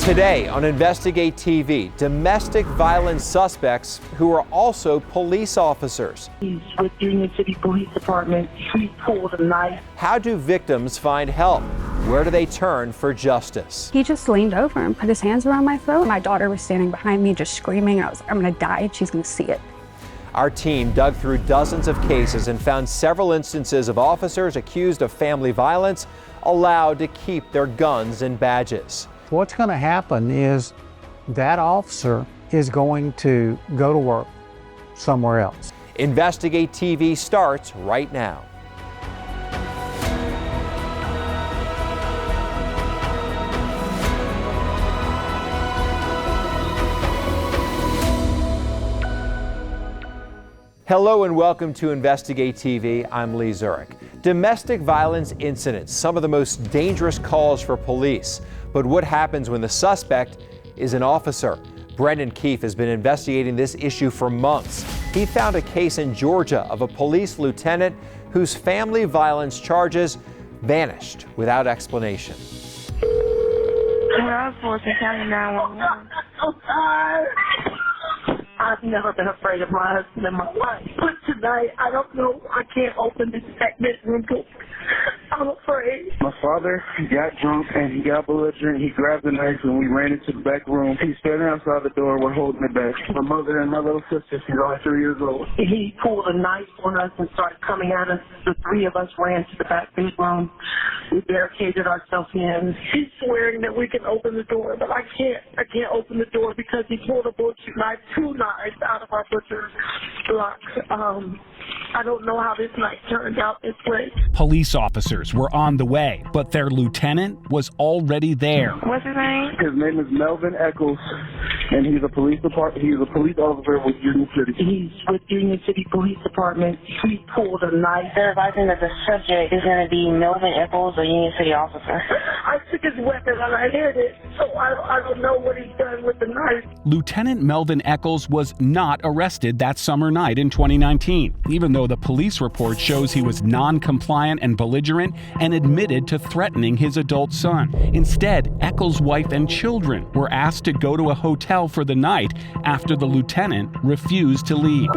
Today on Investigate TV, domestic violence suspects who are also police officers. He's with Union City Police Department. He pulled a knife. How do victims find help? Where do they turn for justice? He just leaned over and put his hands around my throat. My daughter was standing behind me just screaming. I was like, I'm gonna die and she's gonna see it. Our team dug through dozens of cases and found several instances of officers accused of family violence allowed to keep their guns and badges. What's going to happen is that officer is going to go to work somewhere else. Investigate TV starts right now. Hello and welcome to Investigate TV. I'm Lee Zurich. Domestic violence incidents, some of the most dangerous calls for police. But what happens when the suspect is an officer? Brendan Keefe has been investigating this issue for months. He found a case in Georgia of a police lieutenant whose family violence charges vanished without explanation. County 911. I've never been afraid of my husband in my life. But tonight, I don't know. I can't open this bedroom door. I'm afraid. My father got drunk and he got belligerent. He grabbed a knife and we ran into the back room. He's standing outside the door. We're holding it back. My mother and my little sister, she's only 3 years old. He pulled a knife on us and started coming at us. The three of us ran to the back bedroom. We barricaded ourselves in. He's swearing that we can open the door, but I can't. I can't open the door because he pulled a butcher knife, two knives out of our butcher's block. I don't know how this night turned out this way. Police officers were on the way, but their lieutenant was already there. What's his name? His name is Melvin Eccles, and he's a police officer with Union City. He's with Union City Police Department. He pulled a knife. They're advising that the subject is going to be Melvin Eccles, a Union City officer. I took his weapon and I hid it, so I don't know what he's done with the knife. Lieutenant Melvin Eccles was not arrested that summer night in 2019, even though the police report shows he was non-compliant and belligerent and admitted to threatening his adult son. Instead, Eccles' wife and children were asked to go to a hotel for the night after the lieutenant refused to leave.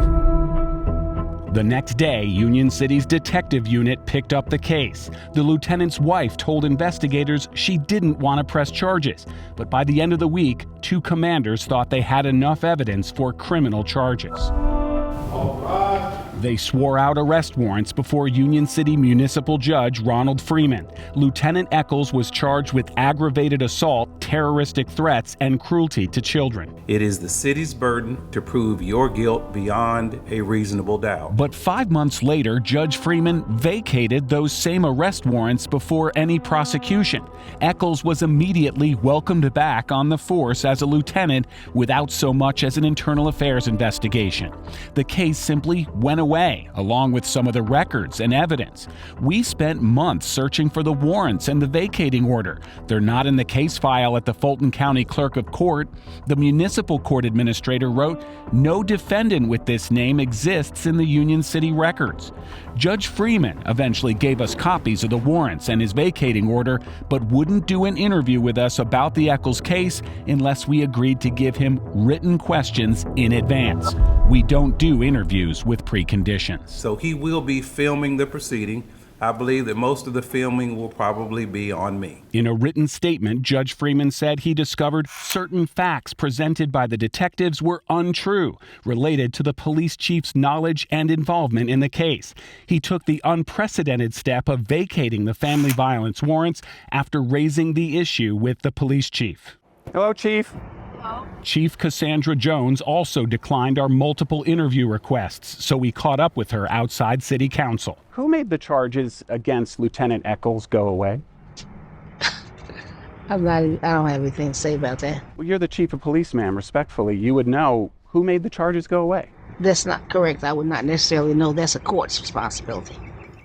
The next day, Union City's detective unit picked up the case. The lieutenant's wife told investigators she didn't want to press charges, but by the end of the week, two commanders thought they had enough evidence for criminal charges. They swore out arrest warrants before Union City Municipal Judge Ronald Freeman. Lieutenant Eccles was charged with aggravated assault, terroristic threats, and cruelty to children. It is the city's burden to prove your guilt beyond a reasonable doubt. But 5 months later, Judge Freeman vacated those same arrest warrants before any prosecution. Eccles was immediately welcomed back on the force as a lieutenant without so much as an internal affairs investigation. The case simply went away, along with some of the records and evidence. We spent months searching for the warrants and the vacating order. They're not in the case file at the Fulton County Clerk of Court. The municipal court administrator wrote, "No defendant with this name exists in the Union City records." Judge Freeman eventually gave us copies of the warrants and his vacating order, but wouldn't do an interview with us about the Eccles case unless we agreed to give him written questions in advance. We don't do interviews with preconditions. So he will be filming the proceeding. I believe that most of the filming will probably be on me. In a written statement, Judge Freeman said he discovered certain facts presented by the detectives were untrue, related to the police chief's knowledge and involvement in the case. He took the unprecedented step of vacating the family violence warrants after raising the issue with the police chief. Hello, Chief. Chief Cassandra Jones also declined our multiple interview requests, so we caught up with her outside City Council. Who made the charges against Lieutenant Eccles go away? I don't have anything to say about that. Well, you're the chief of police, ma'am. Respectfully, you would know who made the charges go away. That's not correct. I would not necessarily know. That's a court's responsibility.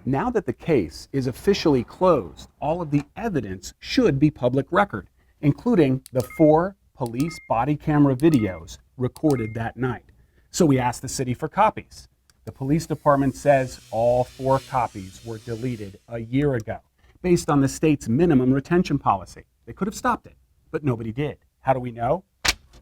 Now that the case is officially closed, all of the evidence should be public record, including the 4 police body camera videos recorded that night. So we asked the city for copies. The police department says all 4 copies were deleted a year ago, based on the state's minimum retention policy. They could have stopped it, but nobody did. How do we know?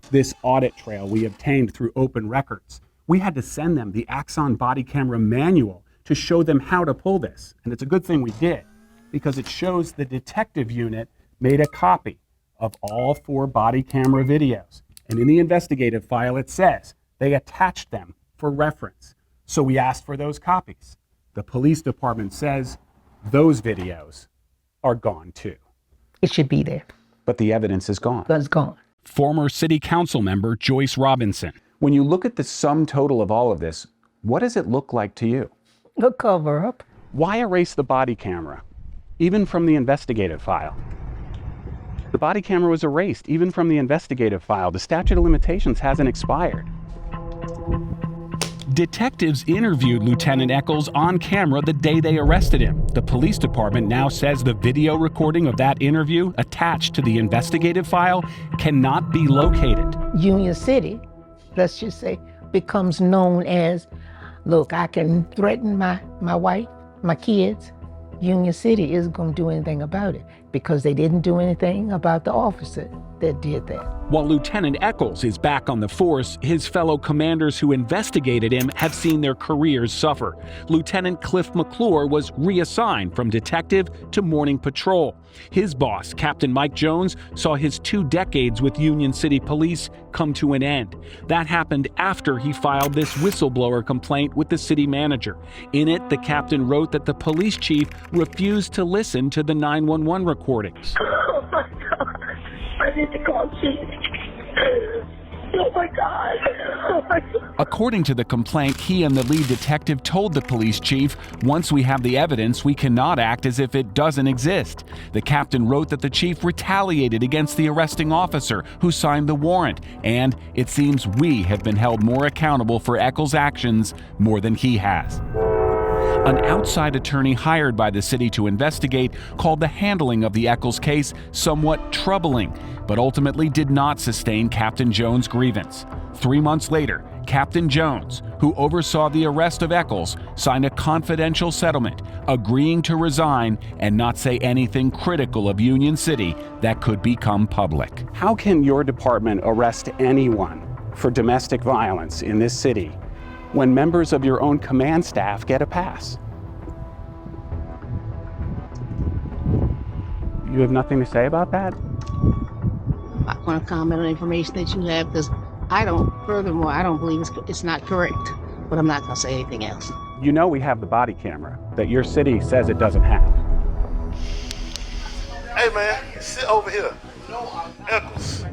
This audit trail we obtained through open records. We had to send them the Axon body camera manual to show them how to pull this. And it's a good thing we did, because it shows the detective unit made a copy of all 4 body camera videos. And in the investigative file, it says they attached them for reference. So we asked for those copies. The police department says those videos are gone too. It should be there. But the evidence is gone. It's gone. Former City Council member Joyce Robinson. When you look at the sum total of all of this, what does it look like to you? A cover up. Why erase the body camera, even from the investigative file? The body camera was erased, even from the investigative file. The statute of limitations hasn't expired. Detectives interviewed Lieutenant Eccles on camera the day they arrested him. The police department now says the video recording of that interview attached to the investigative file cannot be located. Union City, let's just say, becomes known as, look, I can threaten my wife, my kids. Union City isn't going to do anything about it because they didn't do anything about the officer that did that. While Lieutenant Eccles is back on the force, his fellow commanders who investigated him have seen their careers suffer. Lieutenant Cliff McClure was reassigned from detective to morning patrol. His boss, Captain Mike Jones, saw his 2 decades with Union City Police come to an end. That happened after he filed this whistleblower complaint with the city manager. In it, the captain wrote that the police chief refused to listen to the 911 recordings. Oh my God. I need to call Chief. Oh my God. Oh my God. According to the complaint, he and the lead detective told the police chief, once we have the evidence, we cannot act as if it doesn't exist. The captain wrote that the chief retaliated against the arresting officer who signed the warrant, and it seems we have been held more accountable for Eccles' actions more than he has. An outside attorney hired by the city to investigate called the handling of the Eccles case somewhat troubling, but ultimately did not sustain Captain Jones' grievance. 3 months later, Captain Jones, who oversaw the arrest of Eccles, signed a confidential settlement, agreeing to resign and not say anything critical of Union City that could become public. How can your department arrest anyone for domestic violence in this city when members of your own command staff get a pass? You have nothing to say about that? I'm not going to comment on information that you have because furthermore, I don't believe it's not correct, but I'm not going to say anything else. You know we have the body camera that your city says it doesn't have. Hey man, sit over here. Eccles.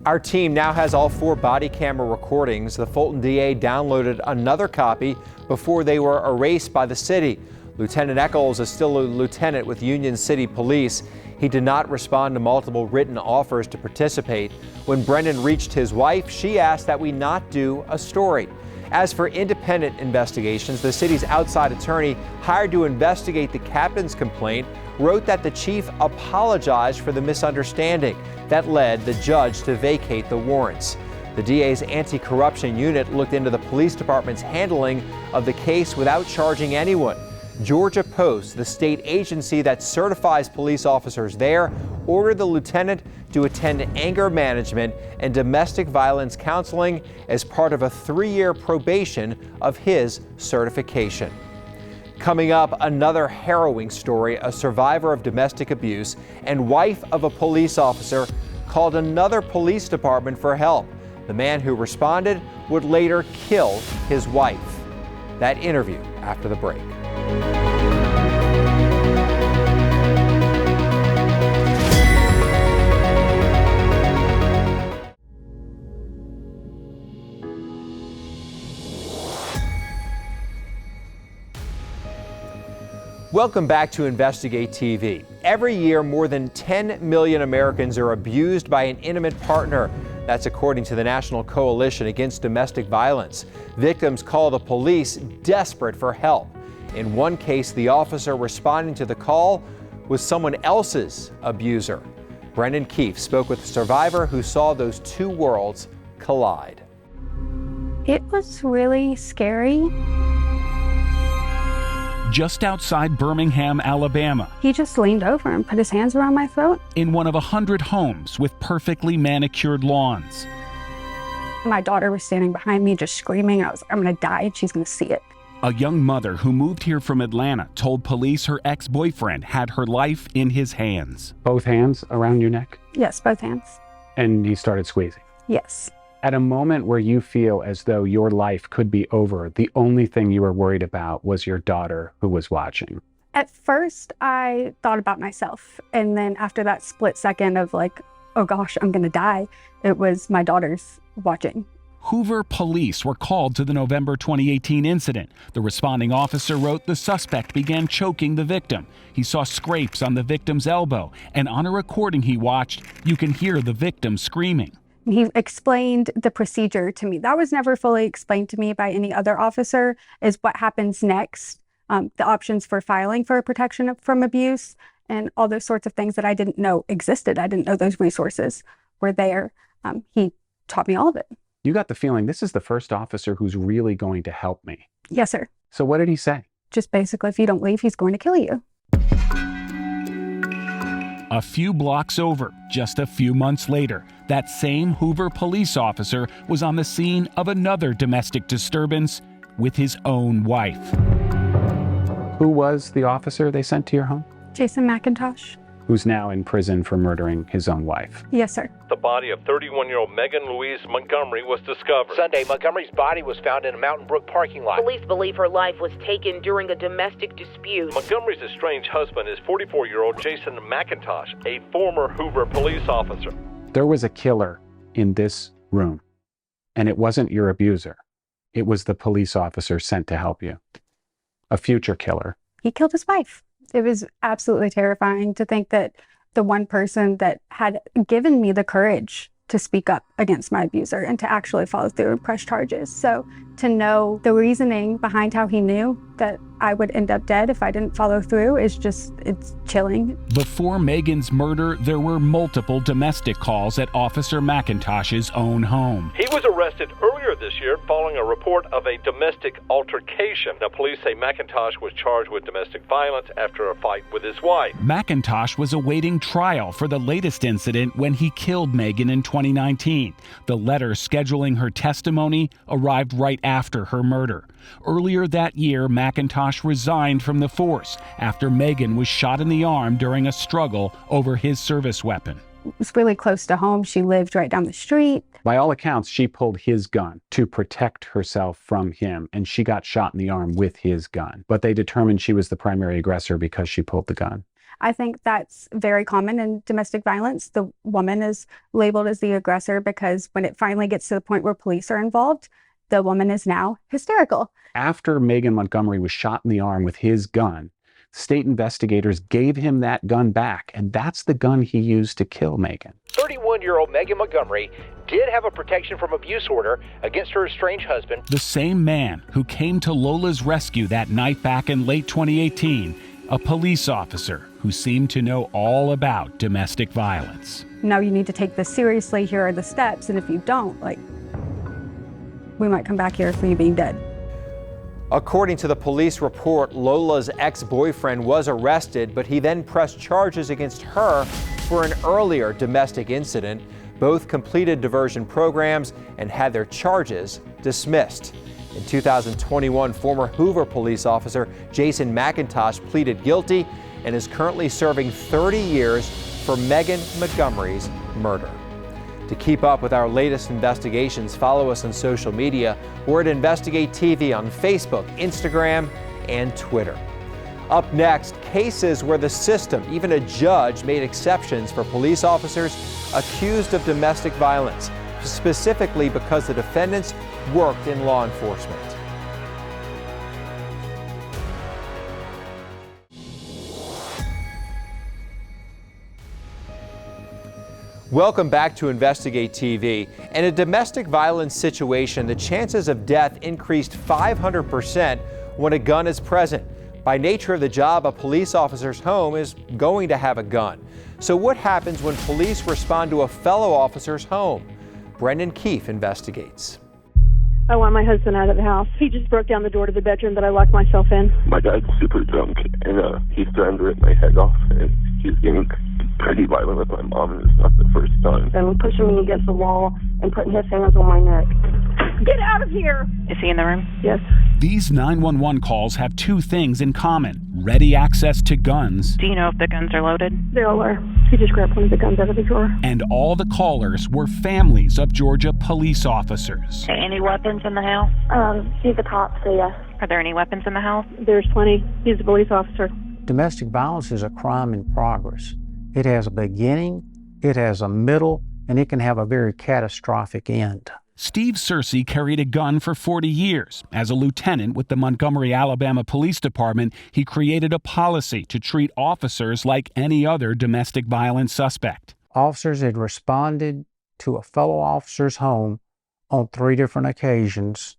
Our team now has all 4 body camera recordings. The Fulton DA downloaded another copy before they were erased by the city. Lieutenant Eccles is still a lieutenant with Union City Police. He did not respond to multiple written offers to participate. When Brendan reached his wife, she asked that we not do a story. As for independent investigations, the city's outside attorney hired to investigate the captain's complaint wrote that the chief apologized for the misunderstanding that led the judge to vacate the warrants. The DA's anti-corruption unit looked into the police department's handling of the case without charging anyone. Georgia Post, the state agency that certifies police officers there, ordered the lieutenant to attend anger management and domestic violence counseling as part of a 3-year probation of his certification. Coming up, another harrowing story. A survivor of domestic abuse and wife of a police officer called another police department for help. The man who responded would later kill his wife. That interview after the break. Welcome back to Investigate TV. Every year, more than 10 million Americans are abused by an intimate partner. That's according to the National Coalition Against Domestic Violence. Victims call the police desperate for help. In one case, the officer responding to the call was someone else's abuser. Brendan Keefe spoke with a survivor who saw those 2 worlds collide. It was really scary. just outside Birmingham, Alabama. He just leaned over and put his hands around my throat. In one of 100 homes with perfectly manicured lawns. My daughter was standing behind me just screaming. I was like, I'm going to die and she's going to see it. A young mother who moved here from Atlanta told police her ex-boyfriend had her life in his hands. Both hands around your neck? Yes, both hands. And he started squeezing? Yes. At a moment where you feel as though your life could be over, the only thing you were worried about was your daughter who was watching. At first, I thought about myself. And then after that split second of like, oh gosh, I'm going to die, it was my daughter's watching. Hoover police were called to the November 2018 incident. The responding officer wrote the suspect began choking the victim. He saw scrapes on the victim's elbow, and on a recording he watched, you can hear the victim screaming. He explained the procedure to me. That was never fully explained to me by any other officer, is what happens next, the options for filing for protection from abuse, and all those sorts of things that I didn't know existed. I didn't know those resources were there. He taught me all of it. You got the feeling this is the first officer who's really going to help me. Yes, sir. So what did he say? Just basically, if you don't leave, he's going to kill you. A few blocks over, just a few months later, that same Hoover police officer was on the scene of another domestic disturbance with his own wife. Who was the officer they sent to your home? Jason McIntosh. Who's now in prison for murdering his own wife. Yes, sir. The body of 31-year-old Megan Louise Montgomery was discovered. Sunday, Montgomery's body was found in a Mountain Brook parking lot. Police believe her life was taken during a domestic dispute. Montgomery's estranged husband is 44-year-old Jason McIntosh, a former Hoover police officer. There was a killer in this room, and it wasn't your abuser. It was the police officer sent to help you. A future killer. He killed his wife. It was absolutely terrifying to think that the one person that had given me the courage to speak up against my abuser and to actually follow through and press charges. So to know the reasoning behind how he knew that I would end up dead if I didn't follow through is just, it's chilling. Before Megan's murder, there were multiple domestic calls at Officer McIntosh's own home. He was arrested earlier this year following a report of a domestic altercation. Now, police say McIntosh was charged with domestic violence after a fight with his wife. McIntosh was awaiting trial for the latest incident when he killed Megan in 2019. The letter scheduling her testimony arrived right after her murder. Earlier that year, McIntosh resigned from the force after Megan was shot in the arm during a struggle over his service weapon. It was really close to home. She lived right down the street. By all accounts, she pulled his gun to protect herself from him, and she got shot in the arm with his gun. But they determined she was the primary aggressor because she pulled the gun. I think that's very common in domestic violence. The woman is labeled as the aggressor because when it finally gets to the point where police are involved, the woman is now hysterical. After Megan Montgomery was shot in the arm with his gun, state investigators gave him that gun back, and that's the gun he used to kill Megan. 31-year-old Megan Montgomery did have a protection from abuse order against her estranged husband. The same man who came to Lola's rescue that night back in late 2018, a police officer who seemed to know all about domestic violence. No, you need to take this seriously. Here are the steps, and if you don't, we might come back here for you being dead. According to the police report, Lola's ex-boyfriend was arrested, but he then pressed charges against her for an earlier domestic incident. Both completed diversion programs and had their charges dismissed. In 2021, former Hoover police officer Jason McIntosh pleaded guilty and is currently serving 30 years for Megan Montgomery's murder. To keep up with our latest investigations, follow us on social media. We're at InvestigateTV on Facebook, Instagram, and Twitter. Up next, cases where the system, even a judge, made exceptions for police officers accused of domestic violence, specifically because the defendants worked in law enforcement. Welcome back to InvestigateTV. In a domestic violence situation, the chances of death increased 500% when a gun is present. By nature of the job, a police officer's home is going to have a gun. So what happens when police respond to a fellow officer's home? Brendan Keefe investigates. I want my husband out of the house. He just broke down the door to the bedroom that I locked myself in. My dad's super drunk, and he's threatened to rip my head off, and he's getting pretty violent with my mom, and it's not the first time. And pushing me against the wall and putting his hands on my neck. Get out of here! Is he in the room? Yes. These 911 calls have two things in common: ready access to guns. Do you know if the guns are loaded? They all are. He just grabbed one of the guns out of the drawer. And all the callers were families of Georgia police officers. Any weapons in the house? He's a cop, so yes. Are there any weapons in the house? There's plenty. He's a police officer. Domestic violence is a crime in progress. It has a beginning, it has a middle, and it can have a very catastrophic end. Steve Searcy carried a gun for 40 years. As a lieutenant with the Montgomery, Alabama Police Department, he created a policy to treat officers like any other domestic violence suspect. Officers had responded to a fellow officer's home on 3 different occasions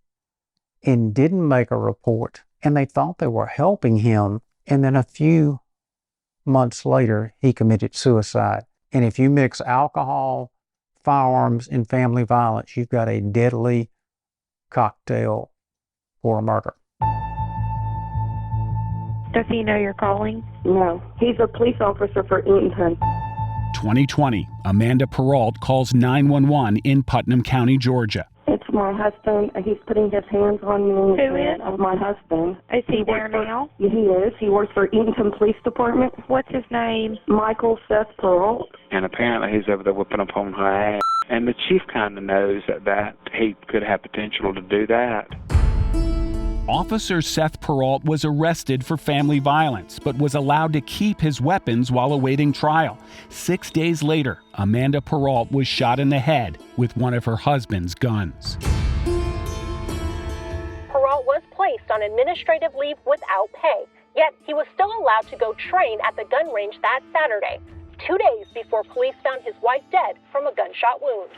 and didn't make a report, and they thought they were helping him, and then a few months later, he committed suicide. And if you mix alcohol, firearms, and family violence, you've got a deadly cocktail for a murder. Does he know you're calling? No. He's a police officer for Eatonton. 2020, Amanda Perrault calls 911 in Putnam County, Georgia. It's my husband. He's putting his hands on me. Who is? Of my husband. Is he there now? He is. He works for Eatonton Police Department. What's his name? Michael Seth Perrault. And apparently he's over there whipping up on her ass. And the chief kind of knows that he could have potential to do that. Officer Seth Perrault was arrested for family violence, but was allowed to keep his weapons while awaiting trial. 6 days later, Amanda Perrault was shot in the head with one of her husband's guns. Perrault was placed on administrative leave without pay, yet he was still allowed to go train at the gun range that Saturday, 2 days before police found his wife dead from a gunshot wound.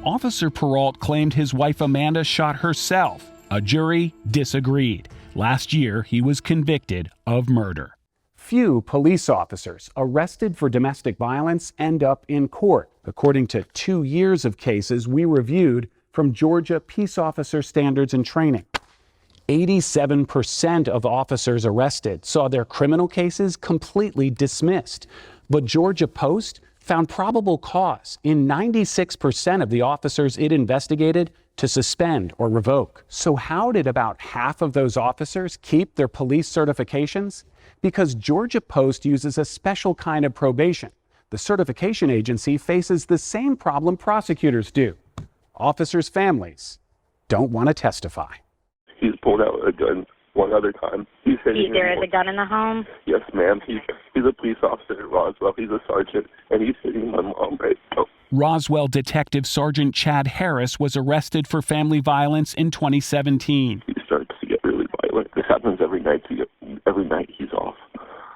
Officer Perrault claimed his wife Amanda shot herself. A jury disagreed. Last year, he was convicted of murder. Few police officers arrested for domestic violence end up in court, according to 2 years of cases we reviewed from Georgia Peace Officer Standards and Training. 87% of officers arrested saw their criminal cases completely dismissed. But Georgia Post found probable cause in 96% of the officers it investigated to suspend or revoke. So how did about half of those officers keep their police certifications? Because Georgia Post uses a special kind of probation. The certification agency faces the same problem prosecutors do. Officers' families don't want to testify. He's pulled out a gun one other time. There is a gun in the home? Yes, ma'am. He's a police officer at Roswell. He's a sergeant, and he's hitting my mom right now. Roswell Detective Sergeant Chad Harris was arrested for family violence in 2017. He starts to get really violent. This happens every night. Every night he's off.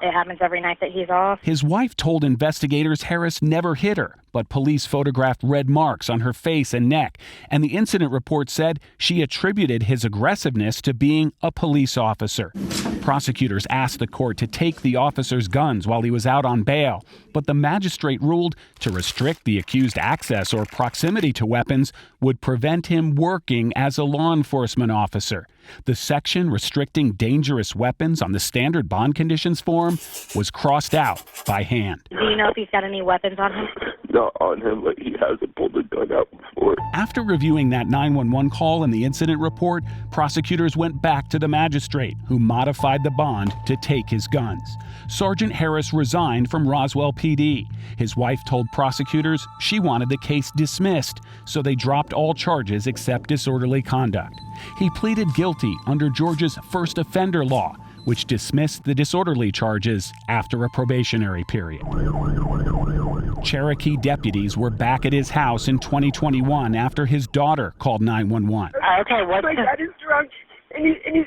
It happens every night that he's off? His wife told investigators Harris never hit her, but police photographed red marks on her face and neck, and the incident report said she attributed his aggressiveness to being a police officer. Prosecutors asked the court to take the officer's guns while he was out on bail, but the magistrate ruled to restrict the accused access or proximity to weapons would prevent him working as a law enforcement officer. The section restricting dangerous weapons on the standard bond conditions form was crossed out by hand. Do you know if he's got any weapons on him? Not on him, but he hasn't pulled a gun out before. After reviewing that 911 call and the incident report, prosecutors went back to the magistrate, who modified the bond to take his guns. Sergeant Harris resigned from Roswell PD. His wife told prosecutors she wanted the case dismissed, so they dropped all charges except disorderly conduct. He pleaded guilty under Georgia's first offender law, which dismissed the disorderly charges after a probationary period. Cherokee deputies were back at his house in 2021 after his daughter called 911. Okay, what's my dad is drunk, and he's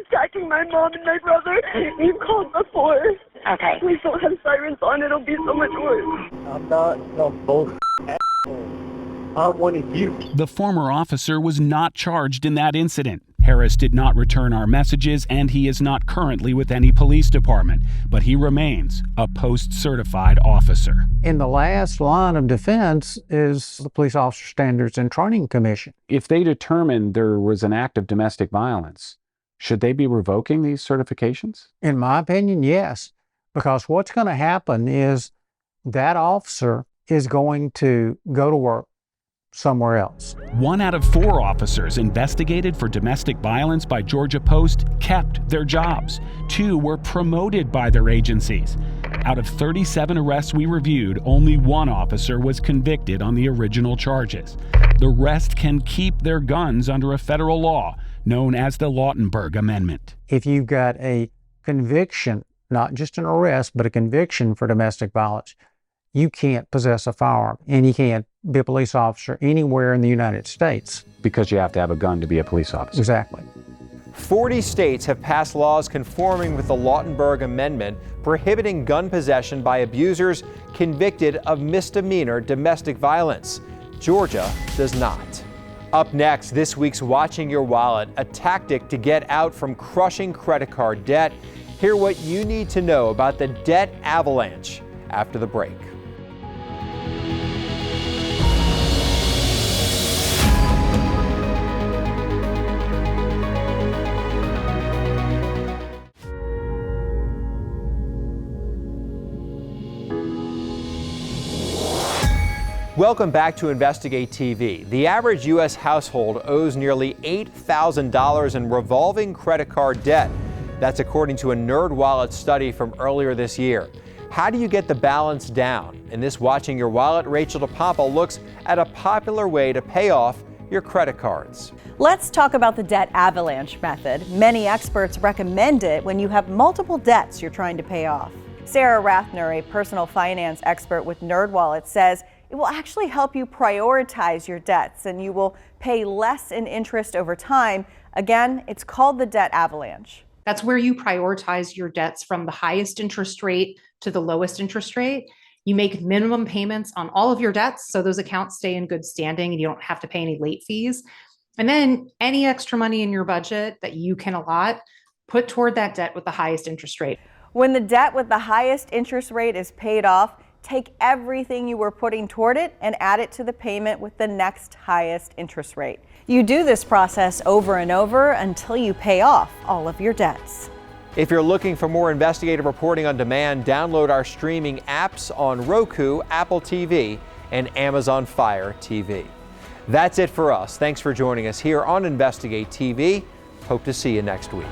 attacking my mom and my brother. You've called before. Okay. Please don't have sirens on. It'll be so much worse. I'm not some bullshit asshole. I'm one of you. The former officer was not charged in that incident, Harris did not return our messages, and he is not currently with any police department, but he remains a post-certified officer. In the last line of defense is the Police Officer Standards and Training Commission. If they determined there was an act of domestic violence, should they be revoking these certifications? In my opinion, yes, because what's going to happen is that officer is going to go to work somewhere else. 1 out of 4 officers investigated for domestic violence by Georgia Post kept their jobs. 2 were promoted by their agencies. Out of 37 arrests we reviewed, only 1 officer was convicted on the original charges. The rest can keep their guns under a federal law known as the Lautenberg Amendment. If you've got a conviction, not just an arrest, but a conviction for domestic violence, you can't possess a firearm, and you can't be a police officer anywhere in the United States. Because you have to have a gun to be a police officer. Exactly. 40 states have passed laws conforming with the Lautenberg Amendment prohibiting gun possession by abusers convicted of misdemeanor domestic violence. Georgia does not. Up next, this week's Watching Your Wallet, a tactic to get out from crushing credit card debt. Hear what you need to know about the debt avalanche after the break. Welcome back to Investigate TV. The average U.S. household owes nearly $8,000 in revolving credit card debt. That's according to a NerdWallet study from earlier this year. How do you get the balance down? In this Watching Your Wallet, Rachel DePompa looks at a popular way to pay off your credit cards. Let's talk about the debt avalanche method. Many experts recommend it when you have multiple debts you're trying to pay off. Sarah Rathner, a personal finance expert with NerdWallet, says it will actually help you prioritize your debts and you will pay less in interest over time. Again, it's called the debt avalanche. That's where you prioritize your debts from the highest interest rate to the lowest interest rate. You make minimum payments on all of your debts, so those accounts stay in good standing and you don't have to pay any late fees. And then any extra money in your budget that you can allot, put toward that debt with the highest interest rate. When the debt with the highest interest rate is paid off, take everything you were putting toward it and add it to the payment with the next highest interest rate. You do this process over and over until you pay off all of your debts. If you're looking for more investigative reporting on demand, download our streaming apps on Roku, Apple TV, and Amazon Fire TV. That's it for us. Thanks for joining us here on Investigate TV. Hope to see you next week.